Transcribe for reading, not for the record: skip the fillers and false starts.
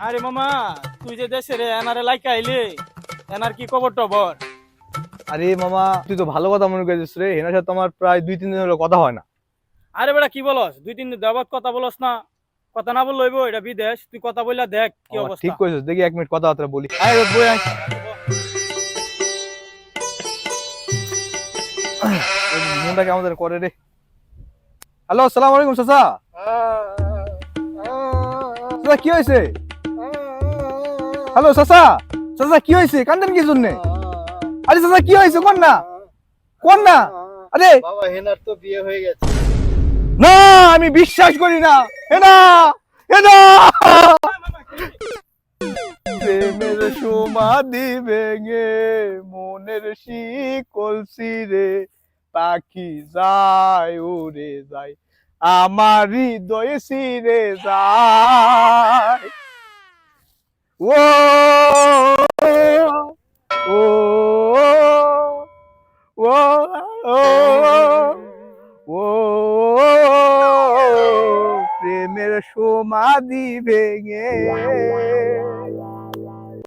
আরে মামা, তুই যে দেশে রে এনারে লাইকা আইলি, এনার কি খবর টবর? আরে মামা, তুই তো ভালো কথা মনে করিস রে। হেনার সাথে আমার প্রায় 2-3 দিন হলো কথা হয় না। আরে বেটা কি বলস, 2-3 দিন যাবত কথা বলস না? কথা না বললে হইব, এটা বিদেশ, তুই কথা বললা দেখ কি আমার ঠিক অবস্থা। কইছিস, দেখি 1 মিনিট কথাবার্তা বলি। আয় বই আয়। ওই মনটা কেমন যেন করে রে। হ্যালো, আসসালামু আলাইকুম চাচা। চাচা কি হয়েছে? হ্যালো চাচা। চাচা কি হয়েছে, কান্দেন কি জন্য? আরে চাচা কি হয়েছে, কোন না কোন না। আরে বাবা, হেনার তো বিয়ে হয়ে গেছে। না, আমি বিশ্বাস করি না। হেনা হেনা প্রেমের সমাধি ভেঙে মনের শিকল ছিঁড়ে পাখি যায় উড়ে যায়, আমার হৃদয় ছিঁড়ে যায়। ও ও ও ও প্রেমের সমাধি ভেঙে